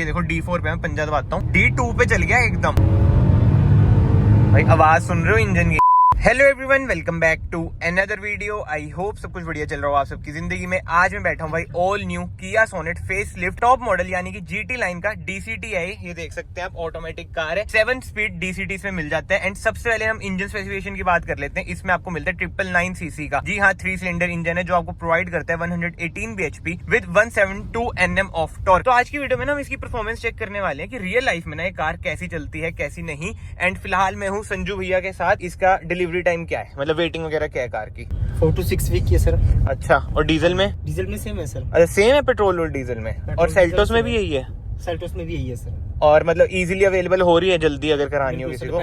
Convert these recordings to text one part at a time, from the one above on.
ये देखो D4 पे मैं पंजा दबाता हूँ, D2 पे चल गया एकदम। भाई आवाज सुन रहे हो इंजन की। Hello everyone, welcome back to another video. I hope सब कुछ बढ़िया चल रहा हो आप सबकी जिंदगी में। आज मैं बैठा हूँ भाई all new Kia Sonet facelift top model यानी कि GT लाइन का DCT है। ये देख सकते हैं आप, ऑटोमेटिक कार है, 7 स्पीड DCT इसमें मिल जाता है। एंड सबसे पहले हम इंजन स्पेसिफिकेशन की बात कर लेते हैं। इसमें आपको मिलता है 999 सीसी का, जी हाँ, 3 सिलेंडर इंजन है जो आपको प्रोवाइड करता है 118 bhp with 172 Nm of torque. तो आज की वीडियो में ना हम इसकी परफॉर्मेंस चेक करने वाले हैं कि रियल लाइफ में ना ये कार कैसी चलती है कैसी नहीं। एंड फिलहाल मैं हूँ संजू भैया के साथ। इसका डिलीवरी टाइम क्या है, मतलब वेटिंग वगैरह क्या है कार की? 4 to 6 वीक की है सर। अच्छा, और डीजल में? डीजल में सेम है सर। अच्छा, सेम है पेट्रोल और डीजल में। और सेल्टोस में भी यही है? सेल्टोस में भी यही है सर। और मतलब इजीली अवेलेबल हो रही है जल्दी अगर करानी हो किसी को?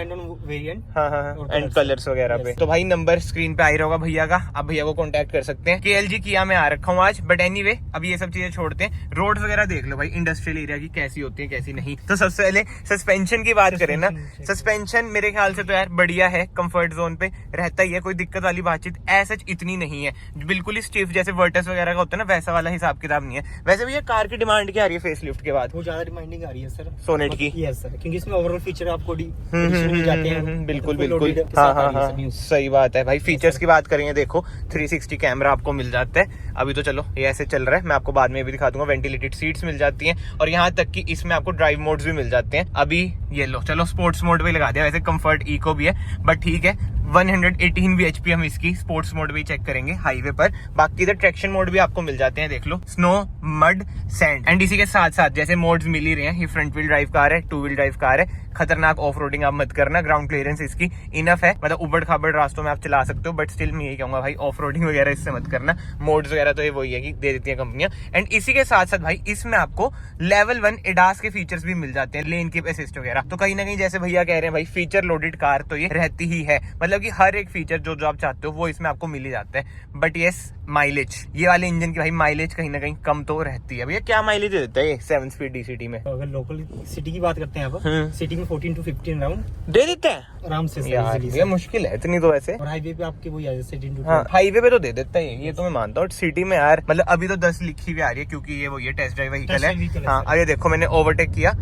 वेरिएंट। हाँ हाँ, एंड कलर्स वगैरह पे। तो भाई नंबर स्क्रीन पे आ ही होगा भैया का, आप भैया को कांटेक्ट कर सकते हैं। KLG किया मैं आ रखा हूँ आज, बट एनीवे अब ये सब चीजें छोड़ते हैं। रोड वगैरह देख लो भाई इंडस्ट्रियल एरिया की कैसी होती है कैसी नहीं। तो सबसे पहले सस्पेंशन की बात करें ना, सस्पेंशन मेरे ख्याल से तो यार बढ़िया है, कंफर्ट जोन पे रहता ही है, कोई दिक्कत वाली बातचीत एज इतनी नहीं है। बिल्कुल ही स्टिफ जैसे वर्टस वगैरह का होता है ना, वैसा वाला हिसाब किताब नहीं है। वैसे भैया कार की डिमांड क्या आ रही है फेस लिफ्ट के बाद? वो ज्यादा डिमांडिंग आ रही है सर सोनेट की। यस सर, क्योंकि इसमें ओवरऑल फीचर आपको मिल जाते हैं। बिल्कुल बिल्कुल, हाँ हाँ हाँ, सही बात है भाई। फीचर्स की बात करेंगे, देखो 360 कैमरा आपको मिल जाता है। अभी तो चलो ये ऐसे चल रहा है, मैं आपको बाद में भी दिखा दूंगा। वेंटिलेटेड सीट्स मिल जाती हैं और यहाँ तक कि इसमें आपको ड्राइव मोड्स भी मिल जाते हैं। अभी ये लो, चलो स्पोर्ट्स मोड पे लगा दिया, वैसे कंफर्ट इको भी है बट ठीक है। 118 bhp हम इसकी स्पोर्ट्स मोड भी चेक करेंगे हाईवे पर। बाकी इधर ट्रैक्शन मोड भी आपको मिल जाते हैं, देख लो, स्नो, मड, सैंड। एंड इसी के साथ साथ जैसे मोड्स मिल ही रहे हैं, ये फ्रंट व्हील ड्राइव कार है, 2 व्हील ड्राइव कार है। खतरनाक ऑफ रोडिंग आप मत करना, ग्राउंड क्लियरेंस इसकी इनफ है, मतलब उबड़ खाबड़ रास्तों में आप चला सकते हो, बट स्टिल मैं यही कहूंगा भाई ऑफ रोडिंग वगैरह इससे मत करना। मोड्स वगैरह तो ये वही है कि दे देती है कंपनियां। एंड इसी के साथ साथ भाई इसमें आपको लेवल 1 एडास के फीचर्स भी मिल जाते हैं, लेन कीप असिस्ट वगैरह। तो कहीं ना कहीं जैसे भैया कह रहे हैं भाई फीचर लोडेड कार तो ये रहती ही है, मतलब कि हर एक फीचर जो आप चाहते हो वो इसमें आपको मिल ही जाता है। बट यस, माइलेज, ये वाले इंजन की भाई माइलेज कहीं ना कहीं कम तो रहती है। भैया क्या माइलेज देता है ये 7 स्पीड DCT में? अगर लोकल सिटी की बात करते हैं आप, सिटी में 14 to 15 राउंड दे देते हैं आराम से यार। ये मुश्किल है इतनी तो वैसे। और हाईवे पे आपके वही आ जाए 16 to 20। हाँ, हाईवे पे तो दे देता है ये तो मैं मानता हूँ। सिटी में यार मतलब अभी तो 10 लिखी हुई आ रही है क्योंकि ये वो ये टेस्ट ड्राइव व्हीकल है। हाँ, अरे देखो मैंने ओवरटेक किया,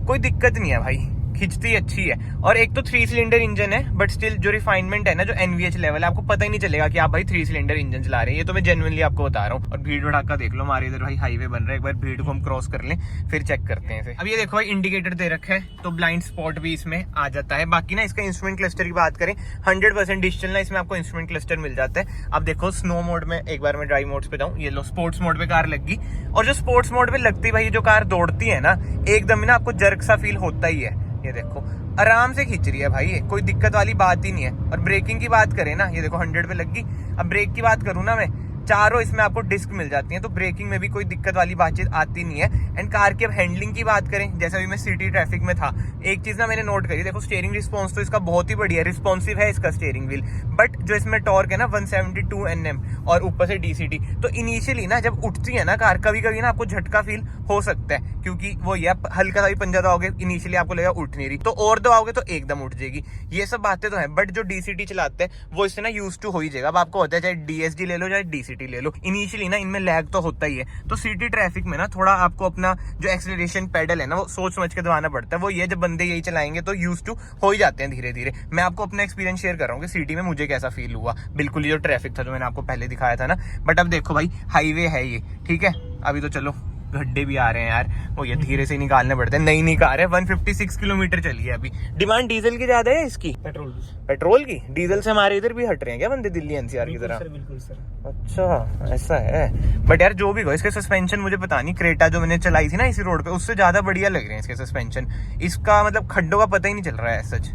कोई दिक्कत नहीं है भाई, खिंचती अच्छी है। और एक तो 3 सिलेंडर इंजन है, बट स्टिल जो रिफाइनमेंट है ना, जो NVH लेवल है, आपको पता ही नहीं चलेगा कि आप भाई 3 सिलेंडर इंजन चला रहे हैं। ये तो मैं जेन्युइनली आपको बता रहा हूँ। और भीड़ भड़ाका देख लो, हमारे इधर भाई हाईवे बन रहा है, एक बार भीड़ को हम क्रॉस कर लें फिर चेक करते हैं इसे। अब ये देखो भाई इंडिकेटर दे रखा है, तो ब्लाइंड स्पॉट भी इसमें आ जाता है। बाकी ना इसका इंस्ट्रूमेंट क्लस्टर की बात करें, 100% डिजिटल ना इसमें आपको इंस्ट्रूमेंट क्लस्टर मिल जाता है। अब देखो स्नो मोड में एक बार मैं ड्राइव मोड्स पे जाऊँ, ये लो स्पोर्ट्स मोड पे कार लग गई। और जो स्पोर्ट्स मोड पे लगती भाई जो कार दौड़ती है ना, एकदम ना आपको जर्क सा फील होता ही है। ये देखो आराम से खींच रही है भाई, ये कोई दिक्कत वाली बात ही नहीं है। और ब्रेकिंग की बात करें ना, ये देखो 100 पे लग गई। अब ब्रेक की बात करूँ ना मैं, चारों इसमें आपको डिस्क मिल जाती हैं, तो ब्रेकिंग में भी कोई दिक्कत वाली बातचीत आती नहीं है। एंड कार की अब हैंडलिंग की बात करें, जैसे अभी मैं सिटी ट्रैफिक में था, एक चीज ना मैंने नोट करी, देखो स्टीयरिंग रिस्पॉन्स तो इसका बहुत ही बढ़िया, रिस्पॉन्सिव है इसका स्टीयरिंग व्हील। बट जो इसमें टॉर्क है ना 172 Nm और ऊपर से DCT, तो इनिशियली ना जब उठती है ना कार, कभी कभी ना आपको झटका फील हो सकता है, क्योंकि वो ये हल्का सा भी पंजा दबाओगे इनिशियली आपको लगेगा उठ नहीं रही, तो और दबाओगे तो एकदम उठ जाएगी। ये सब बातें तो है, बट जो DCT चलाते हैं वो इससे ना यूज टू हो ही जाएगा। अब आपको होता है चाहे DSG ले लो चाहे DCT ले लो, इनिशियली ना इनमें लैग तो होता ही है। तो सिटी ट्रैफिक में ना थोड़ा आपको अपना जो एक्सेलरेशन पेडल है ना वो सोच समझ के दबाना पड़ता है। वो ये जब बंदे यही चलाएंगे तो यूज टू हो ही जाते हैं धीरे धीरे। मैं आपको अपना एक्सपीरियंस शेयर कर रहा हूँ कि सिटी में मुझे कैसा फील हुआ। बिल्कुल ये जो ट्रैफिक था जो मैंने आपको पहले दिखाया था ना, बट अब देखो भाई हाईवे है ये, ठीक है। अभी तो चलो गड्ढे भी आ रहे हैं यार, वो ये धीरे से निकालने पड़ते हैं। नई कार है, 156 किलोमीटर चली है अभी। डिमांड डीजल की ज्यादा है इसकी, पेट्रोल की। डीजल से हमारे इधर भी हट रहे हैं क्या बंदे दिल्ली NCR की तरह? बिल्कुल सर। अच्छा ऐसा है, बट यार जो भी हो, इसके सस्पेंशन मुझे पता नहीं, क्रेटा जो मैंने चलाई थी ना इसी रोड पे, उससे ज्यादा बढ़िया लग रहे हैं इसके सस्पेंशन। इसका मतलब खड्डों का पता ही नहीं चल रहा है सच।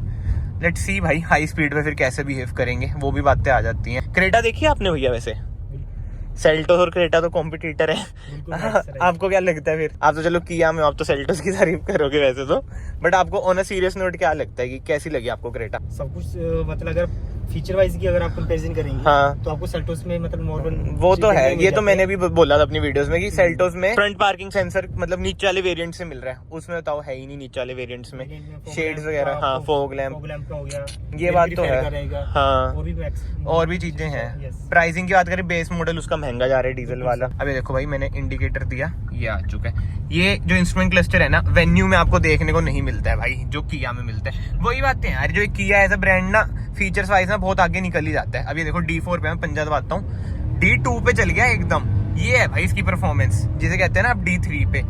लेट्स सी भाई हाई स्पीड पे फिर कैसे बिहेव करेंगे, वो भी बातें आ जाती हैं। क्रेटा देखी आपने भैया? वैसे सेल्टोस और क्रेटा तो कॉम्पिटिटर है। आपको क्या लगता है फिर? आप तो चलो किया में, आप तो सेल्टोस की तारीफ करोगे वैसे तो, बट आपको ऑन अ सीरियस नोट क्या लगता है कि कैसी लगी आपको क्रेटा? सब कुछ मतलब अगर फीचर वाइज की अगर आप कंपैरिजन करेंगे हाँ। तो आपको सेल्टोस में मतलब मॉडल वो तो है, ये तो मैंने भी बोला था अपनी वीडियोस में कि सेल्टोस में फ्रंट पार्किंग सेंसर मतलब नीचे वाले वेरिएंट से मिल रहा है, उसमें बताओ है ही नहीं नीचे वाले वेरिएंट्स में। शेड्स वगैरह, हाँ फॉग लैंप का हो गया, ये बात तो है। हाँ और भी चीजें हैं। प्राइसिंग की बात करें, बेस मॉडल उसका महंगा जा रहा है डीजल वाला। अभी देखो भाई मैंने इंडिकेटर दिया, ये आ चुका है। ये जो इंस्ट्रूमेंट क्लस्टर है ना, वेन्यू में आपको देखने को नहीं मिलता है भाई, जो किया में मिलता है। वही बात है यार, जो किया एज अ ब्रांड ना फीचर्स वाइज ना बहुत आगे निकल ही जाता है। अब ये देखो D4 पे मैं पंजा दबाता हूँ, D2 पे चल गया एकदम। ये है भाई इसकी परफॉर्मेंस, जिसे कहते हैं ना आप D3 पे,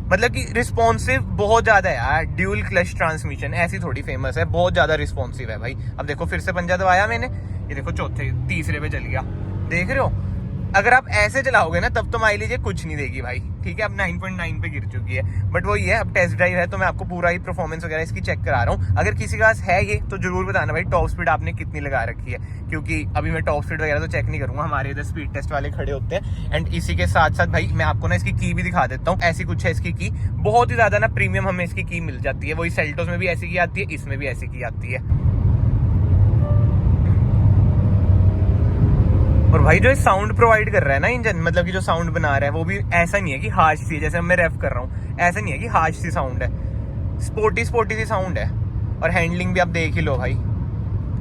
मतलब कि रिस्पॉन्सिव बहुत ज्यादा है यार। ड्यूल क्लच ट्रांसमिशन ऐसी थोड़ी फेमस है, बहुत ज्यादा रिस्पॉन्सिव है भाई। अब देखो फिर से पंजा दबाया मैंने, ये देखो चौथे तीसरे पे चल गया, देख रहे हो। अगर आप ऐसे चलाओगे ना तब तो माइलेज कुछ नहीं देगी भाई, ठीक है। अब 9.9 पे गिर चुकी है, बट वो ये है अब टेस्ट ड्राइव है तो मैं आपको पूरा ही परफॉर्मेंस वगैरह इसकी चेक करा रहा हूँ। अगर किसी के पास है ये तो जरूर बताना भाई टॉप स्पीड आपने कितनी लगा रखी है, क्योंकि अभी मैं टॉप स्पीड वगैरह तो चेक नहीं करूंगा, हमारे इधर स्पीड टेस्ट वाले खड़े होते हैं। एंड इसी के साथ साथ भाई मैं आपको ना इसकी की भी दिखा देता हूँ। ऐसी कुछ है इसकी की, बहुत ही ज्यादा ना प्रीमियम हमें इसकी की मिल जाती है। वही सेल्टोस में भी ऐसी की आती है, इसमें भी ऐसी की आती है। और भाई जो साउंड प्रोवाइड कर रहा है ना इंजन, मतलब कि जो साउंड बना रहा है वो भी ऐसा नहीं है कि हार्श सी, जैसे मैं रेफ कर रहा हूँ ऐसा नहीं है कि हार्श सी साउंड है, स्पोर्टी सी साउंड है। और हैंडलिंग भी आप देख ही लो भाई,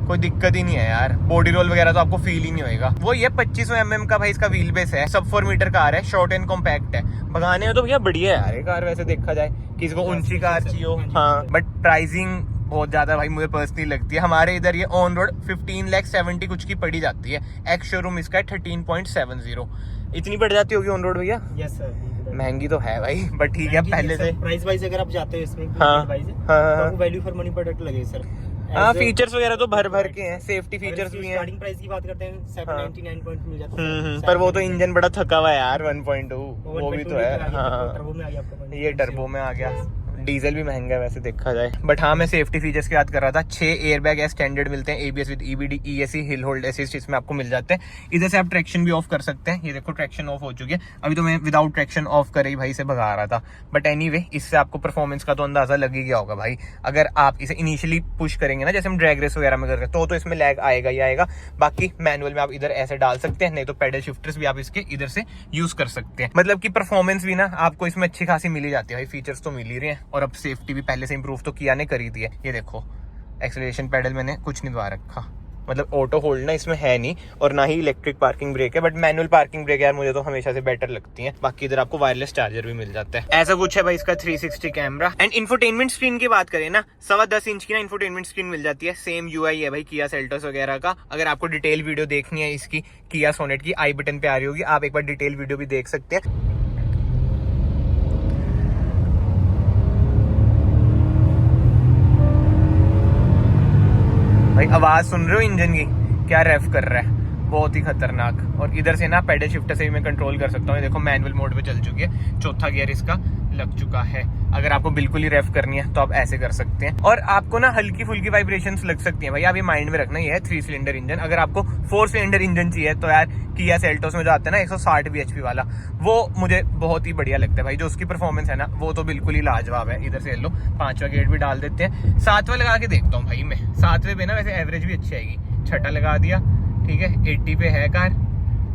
कोई दिक्कत ही नहीं है यार। बॉडी रोल वगैरह तो आपको फील ही नहीं होएगा। वो ये 2500 mm का भाई इसका व्हील बेस है, सब 4 मीटर कार है, शॉर्ट एंड कॉम्पैक्ट है। भगाने में तो भैया बढ़िया है यार ये कार, वैसे देखा जाए किसी को ऊंची कार चाहिए हो। हाँ बट प्राइसिंग बहुत ज्यादा भाई मुझे पर्सनली लगती है। हमारे इधर ये ऑन रोड 15,70,000 कुछ की पड़ी जाती है, एक्स शोरूम इसका है 13.70। इतनी पड़ जाती होगी ऑन रोड भैया? यस सर, महंगी तो है भाई, बट ठीक है पहले से प्राइस वाइज अगर आप जाते हो इसमें वैल्यू फॉर मनी प्रोडक्ट लगे सर। हाँ फीचर्स वगैरह तो भर के हैं, सेफ्टी फीचर्स भी हैं। स्टार्टिंग प्राइस की बात करते हैं 799 मिल जाता है। पर वो तो इंजन बड़ा थका हुआ है यार 1.2, वो भी तो है। हाँ टर्बो में आ गया आपका, ये टर्बो में आ गया। डीजल भी महंगा है वैसे देखा जाए, बट हाँ मैं सेफ्टी फीचर्स की बात कर रहा था। 6 एयरबैग स्टैंडर्ड मिलते हैं, ABS with EBD, ESC, hill hold assist इसमें आपको मिल जाते हैं। इधर से आप ट्रैक्शन भी ऑफ कर सकते हैं, ये देखो ट्रैक्शन ऑफ हो चुकी है। अभी तो मैं विदाउट ट्रैक्शन ऑफ करे ही भाई से भगा रहा था, बट एनीवे इससे आपको परफॉर्मेंस का तो अंदाजा लग ही गया होगा भाई। अगर आप इसे इनिशियली पुश करेंगे ना, जैसे हम ड्रैग रेस वगैरह में करते हैं, तो इसमें लैग आएगा ही आएगा। बाकी मैनुअल में आप इधर ऐसे डाल सकते हैं, नहीं तो पेडल शिफ्टर्स भी आप इसके इधर से यूज कर सकते हैं। मतलब की परफॉर्मेंस भी ना आपको इसमें अच्छी खासी मिली जाती है भाई, फीचर्स तो मिल ही रहे हैं। और अब सेफ्टी भी पहले से इंप्रूव तो किया ने करी दी है। ये देखो एक्सेलरेशन पेडल मैंने कुछ नहीं दबा रखा, मतलब ऑटो होल्ड ना इसमें है नहीं, और ना ही इलेक्ट्रिक पार्किंग ब्रेक है, बट मैनुअल पार्किंग ब्रेक यार मुझे तो हमेशा से बेटर लगती है। बाकी इधर आपको वायरलेस चार्जर भी मिल जाता है। ऐसा कुछ है भाई इसका 360 कैमरा। एंड इंफोटेनमेंट स्क्रीन की बात करें ना, 10.25 इंच की ना इंफोटेनमेंट स्क्रीन मिल जाती है। सेम UI है भाई किया सेल्टोस वगैरह का। अगर आपको डिटेल वीडियो देखनी है इसकी किया सोनेट की, आई बटन पे आ रही होगी, आप एक बार डिटेल वीडियो भी देख सकते हैं। भाई आवाज सुन रहे हो इंजन की, क्या रेफ कर रहा है, बहुत ही खतरनाक। और इधर से ना पेडल शिफ्टर से भी मैं कंट्रोल कर सकता हूँ। देखो मैनुअल मोड पे चल चुकी है, चौथा गियर इसका लग चुका है। अगर आपको बिल्कुल ही रेफ करनी है तो आप ऐसे कर सकते हैं। और आपको ना हल्की फुल्की वाइब्रेशंस लग सकती हैं भाई, आप ये माइंड में रखना। ये है 3 सिलेंडर इंजन। अगर आपको 4 सिलेंडर इंजन चाहिए तो यार किया सेल्टोस में जो आता है ना 160 bhp वाला, वो मुझे बहुत ही बढ़िया लगता है भाई। जो उसकी परफॉर्मेंस है ना वो तो बिल्कुल ही लाजवाब है। इधर से लो 5वां गेट भी डाल देते हैं, 7वां लगा के देखता हूँ भाई मैं। 7वें पे ना वैसे एवरेज भी अच्छी आएगी। 6ठा लगा दिया, ठीक है 80 पे है कार।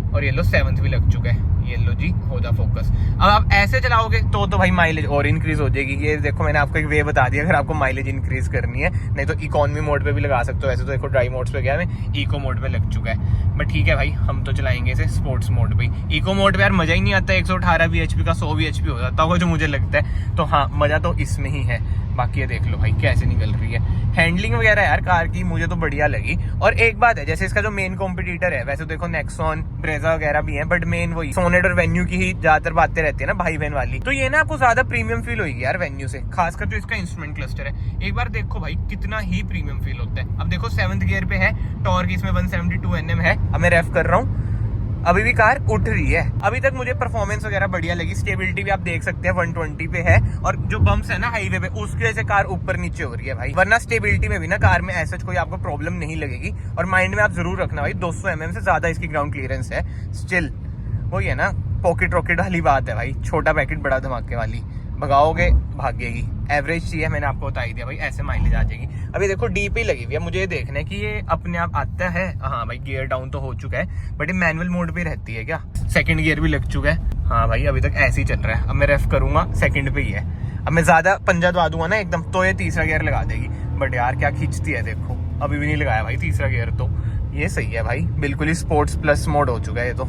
और ये लो 7th भी लग चुका है, ये लो जी हो जा फोकस। अब आप ऐसे चलाओगे तो भाई माइलेज और इंक्रीज हो जाएगी। ये देखो मैंने आपको एक वे बता दिया अगर आपको माइलेज इंक्रीज करनी है। नहीं तो इकोनॉमी मोड पे भी लगा सकते हो। वैसे तो देखो ड्राइव मोड्स पे गया मैं, इको मोड पे लग चुका है। बट ठीक है भाई हम तो चलाएंगे इसे स्पोर्ट्स मोड पे। इको मोड पे यार मजा ही नहीं आता, 118 bhp का 100 bhp हो जाता होगा जो मुझे लगता है। तो हाँ मजा तो इसमें ही है। बाकी ये देख लो भाई कैसे निकल रही है। हैंडलिंग वगैरह यार कार की मुझे तो बढ़िया लगी। और एक बात है, जैसे इसका जो मेन कॉम्पिटिटर है, वैसे तो देखो नेक्सॉन, ब्रेजा वगैरह भी है, बट मेन वही सोनेट और वेन्यू की ही ज्यादातर बातें रहती है ना भाई बहन वाली। तो ये ना आपको ज्यादा प्रीमियम फील होगी यार वेन्यू से, खासकर जो इसका इंस्ट्रूमेंट क्लस्टर है। एक बार देखो भाई कितना ही प्रीमियम फील होता है। अब देखो 7th गियर पे है, टॉर्क इसमें 172 Nm है। अब मैं रेफ कर रहा हूँ, अभी भी कार उठ रही है। अभी तक मुझे परफॉर्मेंस वगैरह बढ़िया लगी। स्टेबिलिटी भी आप देख सकते हैं 120 पे है। और जो बम्प्स है ना हाईवे पे, उसकी वजह से कार ऊपर नीचे हो रही है भाई। वरना स्टेबिलिटी में भी ना कार में ऐसा कोई आपको प्रॉब्लम नहीं लगेगी। और माइंड में आप जरूर रखना भाई 200 mm से ज्यादा इसकी ग्राउंड क्लियरेंस है। स्टिल वही है ना, पॉकेट रॉकेट वाली बात है भाई, छोटा पैकेट बड़ा धमाके वाली। भगाओगे भागेगी, एवरेज चाहिए मैंने आपको बता ही दिया भाई, ऐसे माइलेज आ जाएगी। अभी देखो डीपी लगी हुई है, मुझे ये देखना है कि ये अपने आप आता है। हाँ भाई गियर डाउन तो हो चुका है, बट ये मैनुअल मोड पे रहती है क्या? सेकंड गियर भी लग चुका है। हाँ भाई अभी तक ऐसे ही चल रहा है। अब मैं रेफ करूंगा सेकंड पे ही है। अब मैं ज्यादा पंजा दबा दूंगा ना एकदम, तो ये तीसरा गियर लगा देगी। बट यार क्या खींचती है देखो, अभी भी नहीं लगाया भाई तीसरा गियर, तो ये सही है भाई, बिल्कुल ही स्पोर्ट्स प्लस मोड हो चुका है ये तो।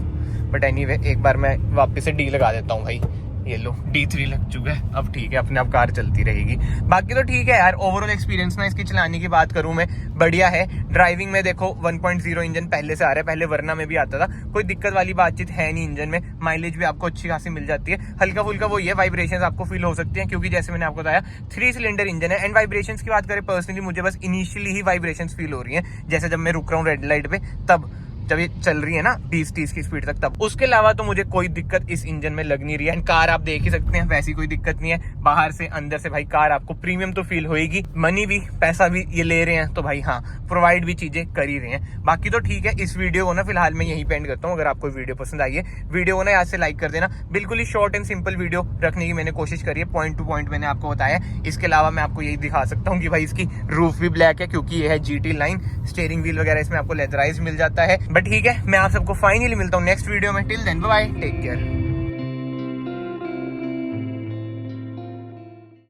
बट एनीवे एक बार मैं वापस से डी लगा देता हूँ भाई, ये लो D3 लग चुका है। अब ठीक है, अपने आप कार चलती रहेगी। बाकी तो ठीक है यार, ओवरऑल एक्सपीरियंस ना इसकी चलाने की बात करूं मैं, बढ़िया है। ड्राइविंग में देखो 1.0 इंजन पहले से आ रहा है, पहले वरना में भी आता था, कोई दिक्कत वाली बातचीत है नहीं इंजन में। माइलेज भी आपको अच्छी खासी मिल जाती है, हल्का फुल्का वो ये वाइब्रेशंस आपको फील हो सकती हैं, क्योंकि जैसे मैंने आपको बताया 3 सिलेंडर इंजन है। एंड वाइब्रेशंस की बात करें, पर्सनली मुझे बस इनिशियली ही वाइब्रेशंस फील हो रही है, जैसे जब मैं रुक रहा हूँ रेड लाइट पे, तब जब ये चल रही है ना 20-30 की स्पीड तक, तब। उसके अलावा तो मुझे कोई दिक्कत इस इंजन में लग नहीं रही है। कार आप देख ही सकते हैं, वैसी कोई दिक्कत नहीं है। बाहर से अंदर से भाई कार आपको प्रीमियम तो फील होएगी, मनी भी, पैसा भी ये ले रहे हैं तो भाई हाँ प्रोवाइड भी चीजें कर ही रहे हैं। बाकी तो ठीक है, इस वीडियो को ना फिलहाल मैं यहीं पे एंड करता हूँ। अगर आपको वीडियो पसंद आई है, वीडियो को ना यहाँ से लाइक कर देना। बिल्कुल ही शॉर्ट एंड सिंपल वीडियो रखने की मैंने कोशिश करी है, पॉइंट टू पॉइंट मैंने आपको बताया। इसके अलावा मैं आपको यही दिखा सकता हूँ कि भाई इसकी रूफ भी ब्लैक है, क्योंकि ये है GT लाइन। स्टीयरिंग व्हील वगैरह इसमें आपको लेदराइज मिल जाता है। बट ठीक है, मैं आप सबको फाइनली मिलता हूँ नेक्स्ट वीडियो में। Till then bye, take care.